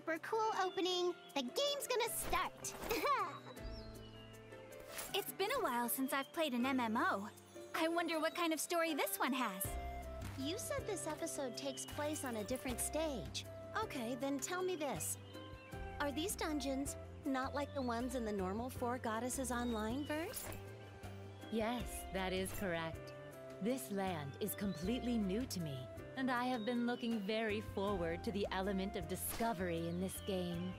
super cool opening. The game's gonna start. It's been a while since I've played an MMO. I wonder what kind of story this one has. You said this episode takes place on a different stage. Okay, then tell me this. Are these dungeons not like the ones in the normal Four Goddesses Online verse? Yes, that is correct. This land is completely new to me, and I have been looking very forward to the element of discovery in this game.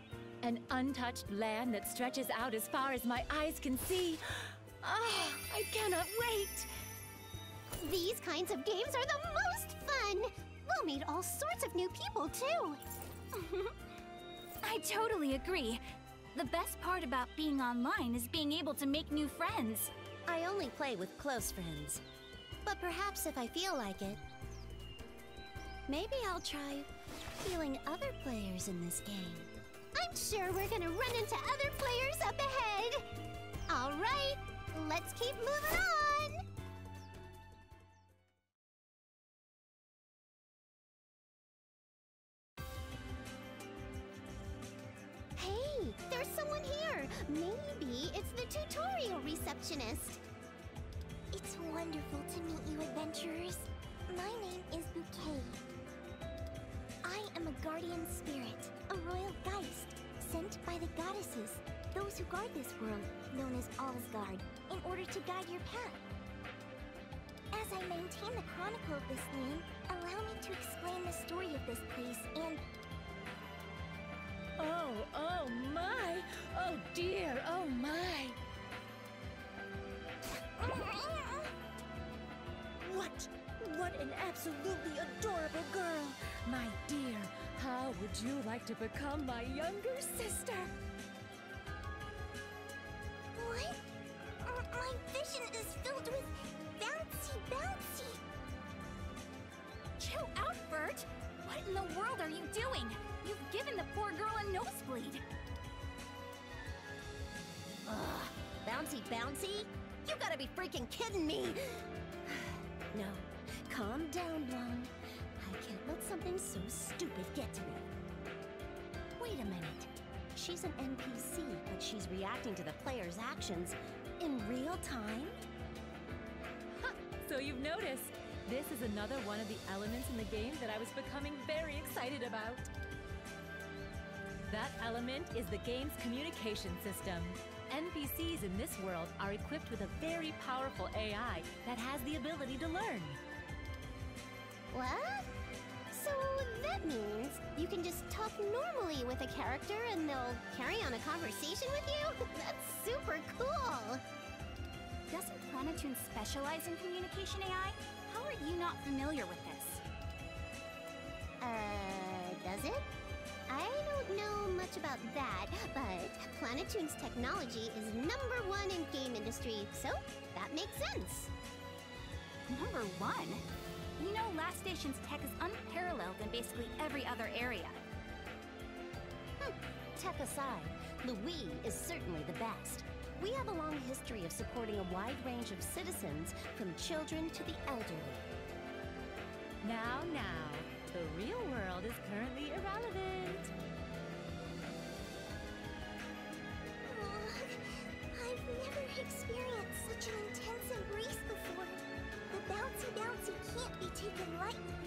An untouched land that stretches out as far as my eyes can see. Ah, I cannot wait! These kinds of games are the most fun! We'll meet all sorts of new people, too! I totally agree. The best part about being online is being able to make new friends. I only play with close friends. But perhaps if I feel like it, maybe I'll try feeling other players in this game. I'm sure we're gonna run into other players up ahead! Alright, let's keep moving on! Hey, there's someone here! Maybe it's the tutorial receptionist. It's wonderful to meet you, adventurers. My name is Bouquet. I am a guardian spirit, a royal geist, sent by the goddesses, those who guard this world, known as Allsguard, in order to guide your path. As I maintain the chronicle of this land, allow me to explain the story of this place and... Oh my! Oh dear, oh my! What an absolutely adorable girl! My dear, how would you like to become my younger sister? What? My vision is filled with bouncy. Chill out, Bert! What in the world are you doing? You've given the poor girl a nosebleed. Ugh, bouncy? You gotta be freaking kidding me! No, calm down, Blonde. I can't let something so stupid get to me. Wait a minute. She's an NPC, but she's reacting to the player's actions in real time? Ha! So you've noticed. This is another one of the elements in the game that I was becoming very excited about. That element is the game's communication system. NPCs in this world are equipped with a very powerful AI that has the ability to learn. What? So that means you can just talk normally with a character and they'll carry on a conversation with you? That's super cool! Doesn't Planetoon specialize in communication AI? How are you not familiar with this? Does it? I don't know much about that, but Planetoon's technology is #1 in game industry, so that makes sense. #1? You know Last Station's tech is unparalleled in basically every other area. Tech aside, Louis is certainly the best. We have a long history of supporting a wide range of citizens, from children to the elderly. Now, the real world is currently irrelevant. I've never experienced such an intense embrace before. The bouncy can't be taken lightly.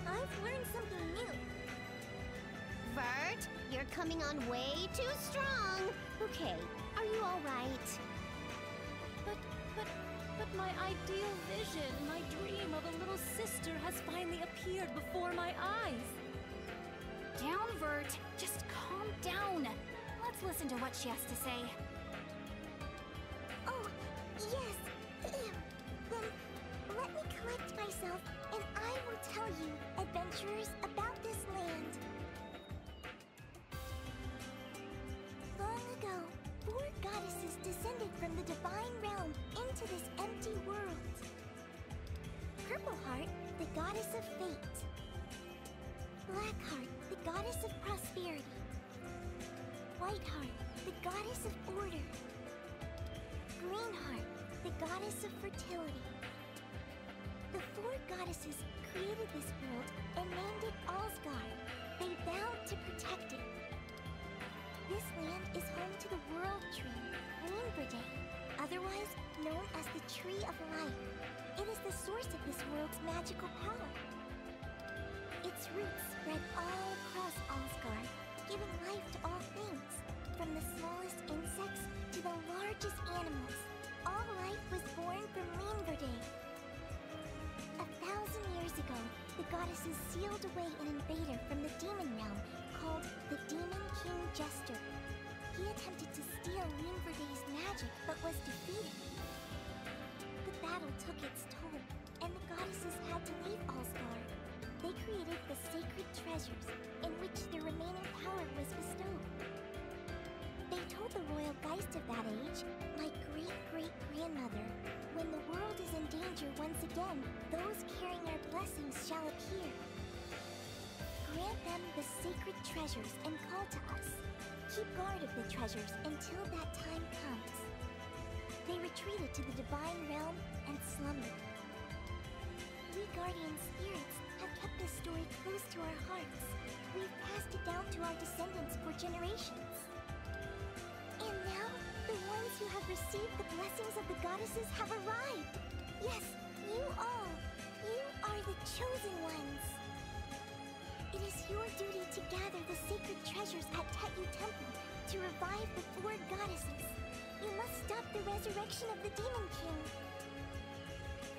I've learned something new. Vert, you're coming on way too strong. Okay, are you all right? But my ideal vision, my dream of a little sister has finally appeared before my eyes. Down, Vert. Just calm down. Let's listen to what she has to say. Oh, yes. Then let me collect myself, and I will tell you, adventurers, about this land. Long ago, 4 goddesses descended from the divine realm into this empty world. Purpleheart, the goddess of fate. Blackheart, the goddess of prosperity. Whiteheart, the goddess of order. Greenheart, the goddess of fertility. The 4 goddesses created this world and named it Allsguard. They vowed to protect it. This land is home to the World Tree, Limberday, otherwise known as the Tree of Life. It is the source of this world's magical power. Its roots spread all across Asgard, giving life to all things, from the smallest insects to the largest animals. All life was born from Limberday. 1,000 years ago, the goddesses sealed away an invader from the demon realm called the Demon King Jester. He attempted to steal Limverday's magic, but was defeated. The battle took its toll, and the goddesses had to leave Asgard. They created the sacred treasures, in which the remaining power was bestowed. They told the royal geist of that age, my great-great-grandmother, when the world is in danger once again, those carrying our blessings shall appear. Grant them the sacred treasures and call to us. Keep guard of the treasures until that time comes. They retreated to the divine realm and slumbered. We guardian spirits have kept this story close to our hearts. We've passed it down to our descendants for generations. And now, the ones who have received the blessings of the goddesses have arrived. Yes, you all. You are the chosen ones. It is your duty to gather the sacred treasures at Tetu Temple to revive the four goddesses. You must stop the resurrection of the Demon King.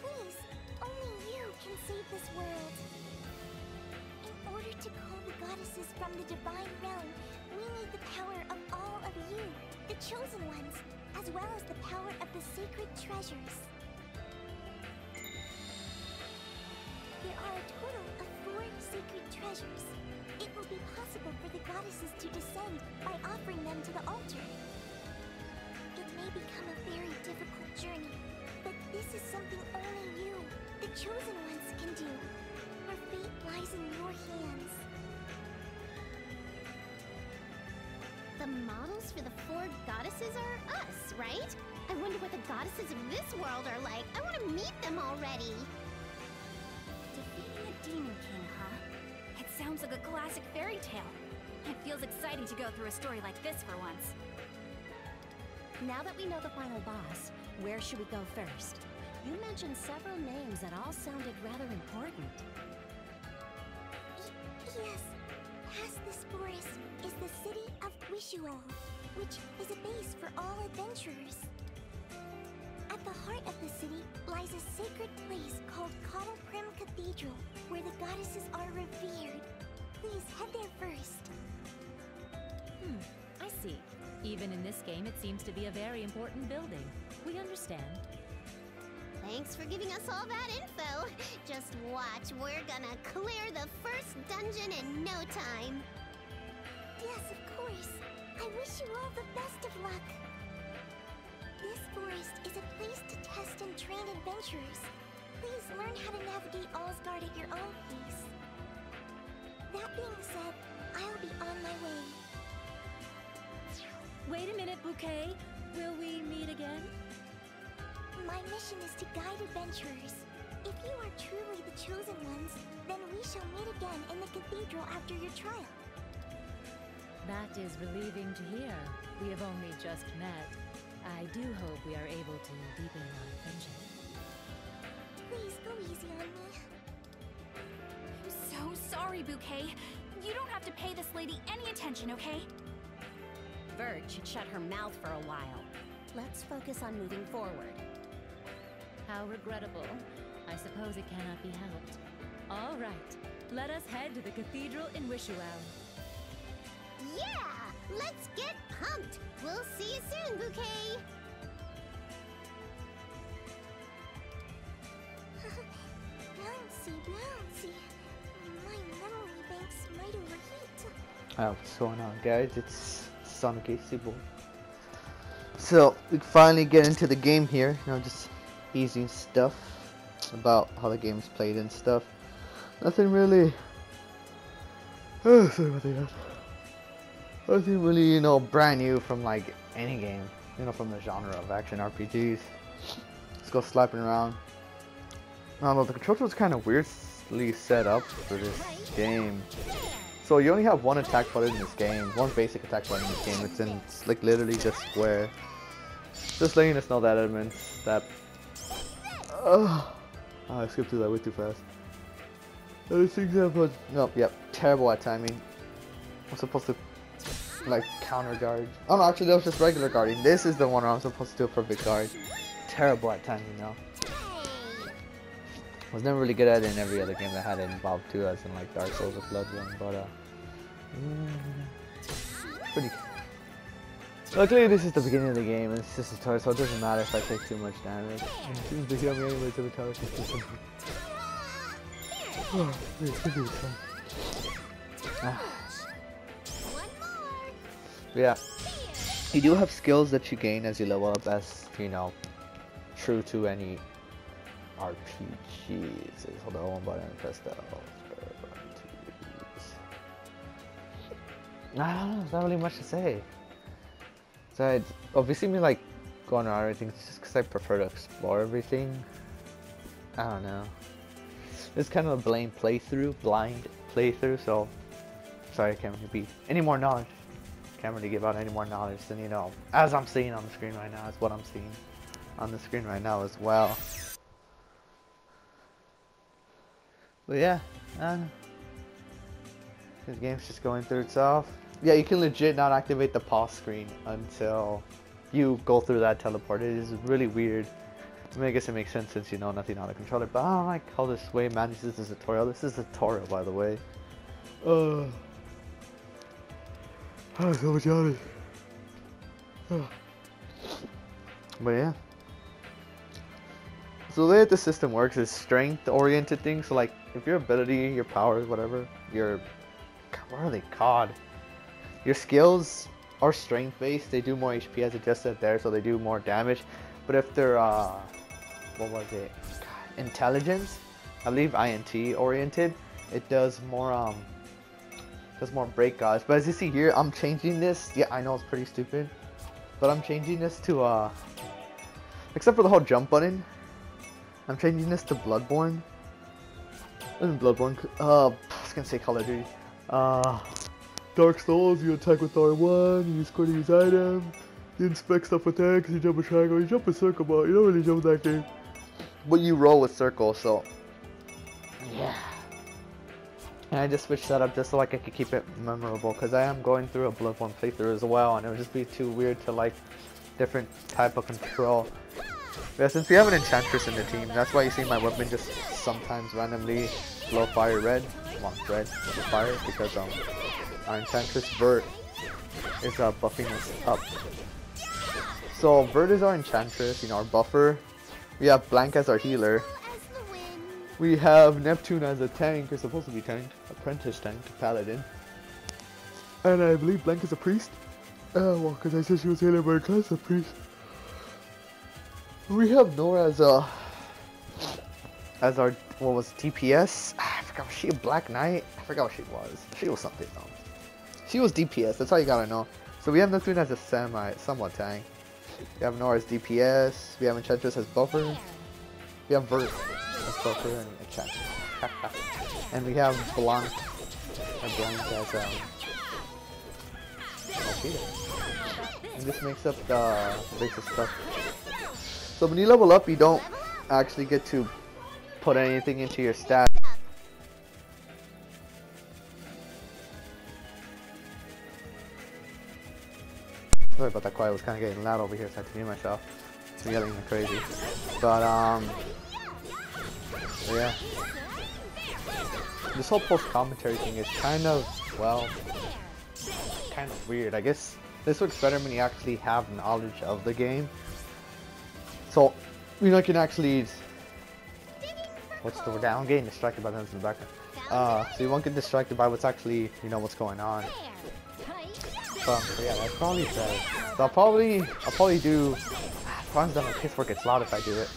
Please, only you can save this world. In order to call the goddesses from the divine realm, we need the power of all of you, the chosen ones, as well as the power of the sacred treasures. There are a total of 4 sacred treasures. It will be possible for the goddesses to descend by offering them to the altar. It may become a very difficult journey, but this is something only you, the chosen ones, can do. Our fate lies in your hands. The models for the 4 goddesses are us, right? I wonder what the goddesses of this world are like. I want to meet them already. Defeating a Demon King, huh? It sounds like a classic fairy tale. It feels exciting to go through a story like this for once. Now that we know the final boss, where should we go first? You mentioned several names that all sounded rather important. Yes. Past this forest is the city of Wishuel, which is a base for all adventurers. At the heart of the city lies a sacred place called Cottleprim Cathedral, where the goddesses are revered. Please head there first. I see. Even in this game, it seems to be a very important building. We understand. Thanks for giving us all that info. Just watch, we're gonna clear the first dungeon in no time. Yes, of course. I wish you all the best of luck. This forest is a place to test and train adventurers. Please learn how to navigate Asgard at your own pace. That being said, I'll be on my way. Wait a minute, Bouquet. Will we meet again? My mission is to guide adventurers. If you are truly the chosen ones, then we shall meet again in the cathedral after your trial. That is relieving to hear. We have only just met. I do hope we are able to deepen our friendship. Please go easy on me. I'm so sorry, Bouquet. You don't have to pay this lady any attention, okay? Vert should shut her mouth for a while. Let's focus on moving forward. How regrettable. I suppose it cannot be helped. All right, let us head to the cathedral in Wishuel. Yeah! Let's get pumped! We'll see you soon, Bouquet! Bouncy. My memory banks might overheat. What's going on, guys? It's Sonic AC. So we finally get into the game here. Just easy stuff about how the game's played and stuff. Nothing really. Oh, sorry about that. Nothing really, brand new from like any game, from the genre of action RPGs. Let's go slapping around. I don't know, the controls was kind of weirdly set up for this game. So you only have one attack button in this game, one basic attack button in this game. It's in like literally just square. Just letting us know that elements that. Oh, I skipped through that way too fast. This example. Nope. Yep. Terrible at timing. I'm supposed to like counter guard. Oh no, actually that was just regular guarding. This is the one where I'm supposed to do a perfect guard. Terrible at timing though. I was never really good at it in every other game that had it involved too, as in like Dark Souls or Bloodborne, but pretty good. Luckily this is the beginning of the game and it's just a tutorial, so it doesn't matter if I take too much damage. It seems to heal me anyways every time I take too much. Oh, it's gonna be fun. Yeah. You do have skills that you gain as you level up, as you know, true to any RPGs. Hold on, one button and press that. I don't know, there's not really much to say. Besides, obviously me like going around everything, it's just because I prefer to explore everything. I don't know. It's kind of a blind playthrough, so sorry I can't really be any more knowledge. Can't really give out any more knowledge than, you know, as I'm seeing on the screen right now. It's what I'm seeing on the screen right now as well. But yeah, this game's just going through itself. Yeah, you can legit not activate the pause screen until you go through that teleport. It is really weird. I mean, I guess it makes sense since you know nothing on the controller, but I don't like how this way manages this tutorial. This is a tutorial, by the way. Oh, so much yawning. But yeah. So the way that the system works is strength-oriented things. So like, if your ability, your powers, whatever, your, what are they called? Your skills are strength-based. They do more HP, as it just said there, so they do more damage. But if they're, what was it? Intelligence, I believe INT-oriented, it does more break odds. But as you see here, I'm changing this. Yeah, I know it's pretty stupid, but I'm changing this to, except for the whole jump button, I'm changing this to Bloodborne. Bloodborne, I was gonna say Call of Duty. Dark Souls, you attack with R1, you score to use item, you inspect stuff with X, you jump a triangle, you jump a circle, but you don't really jump that game. But you roll with circle, so yeah. And I just switched that up just so like I could keep it memorable, because I am going through a Bloodborne playthrough as well, and it would just be too weird to like different type of control. Yeah, since we have an Enchantress in the team, that's why you see my weapon just sometimes randomly glow fire red. Well, red with fire, because our Enchantress Vert is buffing us up. So Vert is our Enchantress, you know, our buffer. We have Blank as our healer. We have Neptune as a tank, or supposed to be tank, apprentice tank, paladin. And I believe Blank is a priest. Well, because I said she was healer, but class a priest. We have Nora as our, what was DPS? I forgot, was she a Black Knight? I forgot what she was. She was something though. She was DPS, that's all you gotta know. So we have Neptune as a somewhat tank. We have Nora as DPS. We have Enchantress as buffer. We have Vert as buffer and Enchantress. And we have Blanc as healer. And this makes up the basic stuff. So when you level up, you don't actually get to put anything into your stats. Sorry about that quiet, it was kind of getting loud over here, so I had to mute myself. I'm yelling like crazy. But, yeah. This whole post-commentary thing is kind of, well, kind of weird. I guess this works better when you actually have knowledge of the game. So, you know, you can actually, what's the word? I'm getting distracted by those in the background. So you won't get distracted by what's actually, you know, what's going on. But yeah, that's probably better. So I'll probably do, as long as my piss work gets loud if I do it.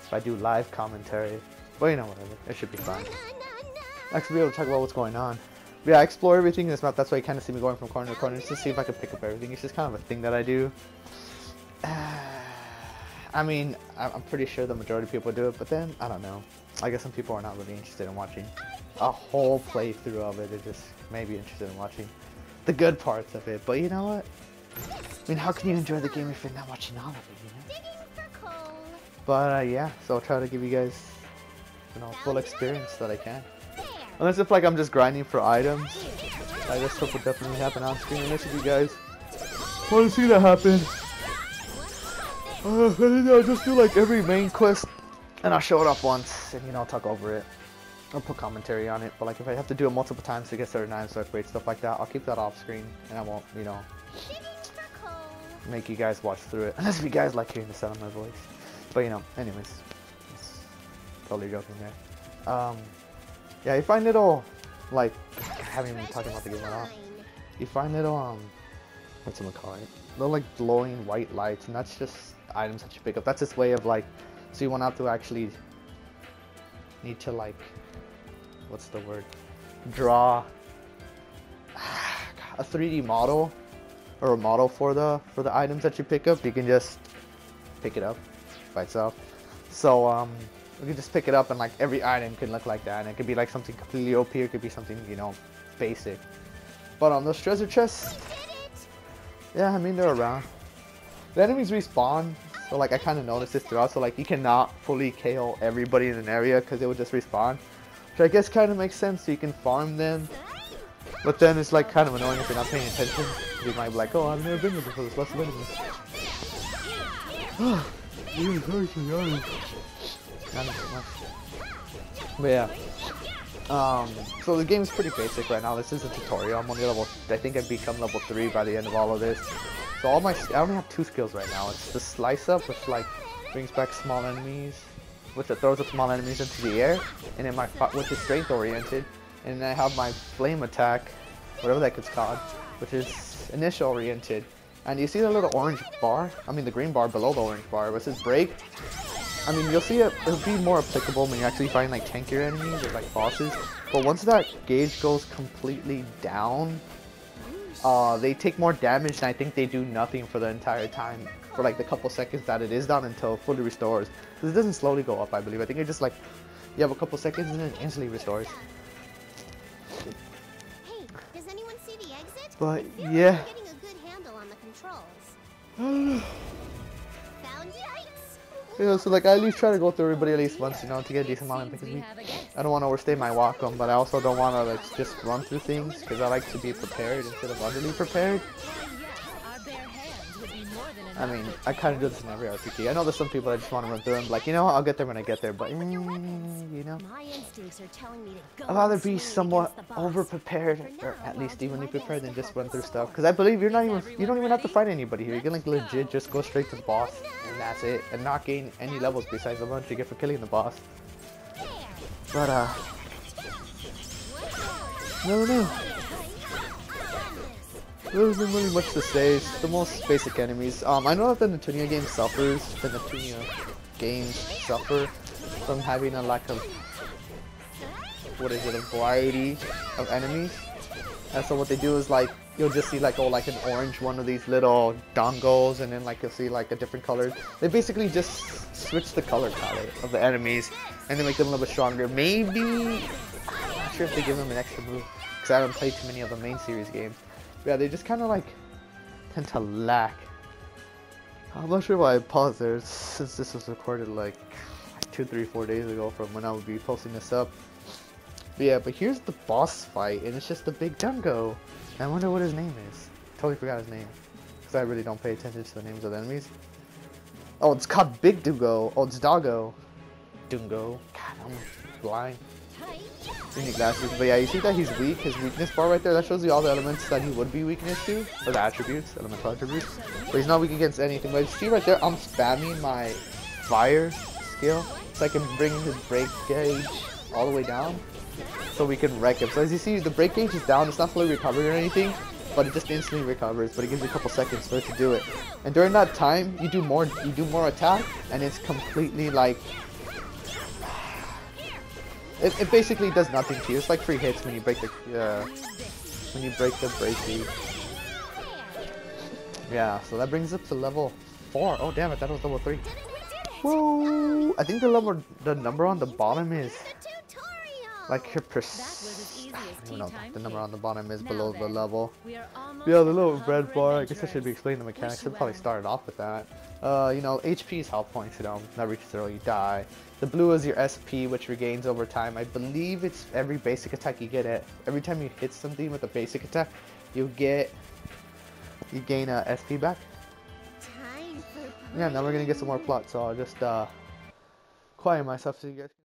If I do live commentary. But you know, whatever. It should be fine. Actually be able to talk about what's going on. But yeah, I explore everything in this map. That's why you kind of see me going from corner to corner, just to see if I can pick up everything. It's just kind of a thing that I do. I mean, I'm pretty sure the majority of people do it, but then, I don't know. I guess some people are not really interested in watching a whole playthrough of it. It just may be interested in watching the good parts of it. But you know what? I mean, how can you enjoy the game if you're not watching all of it, you know? Digging for coal. But yeah, so I'll try to give you guys, you know, full experience that I can. There. Unless if like I'm just grinding for items, like that stuff will definitely happen on screen. Unless if you guys want to see that happen, I'll just do like every main quest and I'll show it off once and you know talk over it or put commentary on it. But like if I have to do it multiple times to get certain items to upgrade stuff like that, I'll keep that off screen and I won't, you know, Digging for coal. make you guys watch through it. Unless if you guys like hearing the sound of my voice. But you know, anyways, it's totally joking there. Yeah, you find it all, like, I haven't even been talking about the game at all. You find it all, what's it called? Little like glowing white lights, and that's just items that you pick up. That's its way of like, so you won't have to actually need to like, what's the word? Draw a 3D model or a model for the items that you pick up. You can just pick it up by itself. So you can just pick it up and like every item can look like that, and it could be like something completely OP, or it could be something, you know, basic. But on those treasure chests, yeah, I mean, they're around. The enemies respawn, so like I kind of noticed this throughout, so like you cannot fully KO everybody in an area because they would just respawn, which I guess kind of makes sense, so you can farm them. But then it's like kind of annoying if you're not paying attention. You might be like, oh, I've never been here before, there's lots of enemies. But yeah, so the game is pretty basic right now. This is a tutorial. I'm only level, I think I've become level 3 by the end of all of this. So all I only have 2 skills right now. It's the slice up, which like brings back small enemies, which it throws up small enemies into the air, and then which is strength oriented, and then I have my flame attack, whatever that gets called, which is initial oriented. And you see the little orange bar? I mean the green bar below the orange bar, which says break. I mean, you'll see it'll be more applicable when you actually find like tankier enemies or like bosses. But once that gauge goes completely down, they take more damage, and I think they do nothing for the entire time, for like the couple seconds that it is down until it fully restores. Because it doesn't slowly go up, I believe. I think it just like, you have a couple seconds and then it instantly restores. Hey, does anyone see the exit? But I feel yeah. like we're getting a good handle on the controls. Found yikes. You know, so like I at least try to go through everybody at least once, you know, to get a decent amount of, because I don't want to overstay my welcome, but I also don't want to like just run through things, because I like to be prepared instead of utterly prepared. I mean, I kind of do this in every RPG. I know there's some people that just want to run through and like, you know, I'll get there when I get there, but you know, My instincts are telling me to go I'd rather and be swing somewhat against the boss. over-prepared, or at least evenly prepared, than just run through stuff. Because I believe you don't even have to fight anybody here. You can like legit just go straight to the boss, and that's it, and not gain any levels besides the ones you get for killing the boss. But no. There isn't really much to say. It's the most basic enemies. I know that the Neptunia game suffers. The Neptunia games suffer from having a lack of, what is it, a variety of enemies. And so what they do is like, you'll just see like, oh, like an orange one of these little dongles, and then like you'll see like a different color. They basically just switch the color palette of the enemies and they make them a little bit stronger. Maybe, I'm not sure if they give them an extra move, because I haven't played too many of the main series games. But yeah, they just kind of like tend to lack. I'm not sure why I paused there, since this was recorded like 2, 3, 4 days ago from when I would be posting this up. But yeah, but here's the boss fight, and it's just a big Dungo. I wonder what his name is. Totally forgot his name, because I really don't pay attention to the names of the enemies. Oh, it's called Big Dungo. Oh, it's Doggo. Dungo. God, I'm blind. You need glasses. But yeah, you see that he's weak. His weakness bar right there, that shows you all the elements that he would be weakness to, or the attributes, elemental attributes. But he's not weak against anything. But you see right there, I'm spamming my fire skill, so I can bring his break gauge all the way down, so we can wreck him. So as you see, the break gauge is down. It's not fully recovered or anything, but it just instantly recovers. But it gives you a couple seconds for it to do it. And during that time, you do more attack, and it's completely like, it basically does nothing to you. It's like free hits when you break the break gauge. Yeah, so that brings us up to level 4. Oh damn it, that was level 3. Whoa! I think the number on the bottom is Like your That was as easy as I tea don't know, time the number cake. on the bottom is Now below the then, level. We are almost Yeah, the at little hub red for bar, I guess I should be adventurers. explaining the mechanics. Wish you I probably well. started off with that. You know, HP is health points, you know, that reaches zero, you die. The blue is your SP, which regains over time. I believe it's every basic attack you get it. Every time you hit something with a basic attack, you gain SP back. Time for Yeah, now we're gonna get some more play. plot, so I'll just quiet myself so you guys can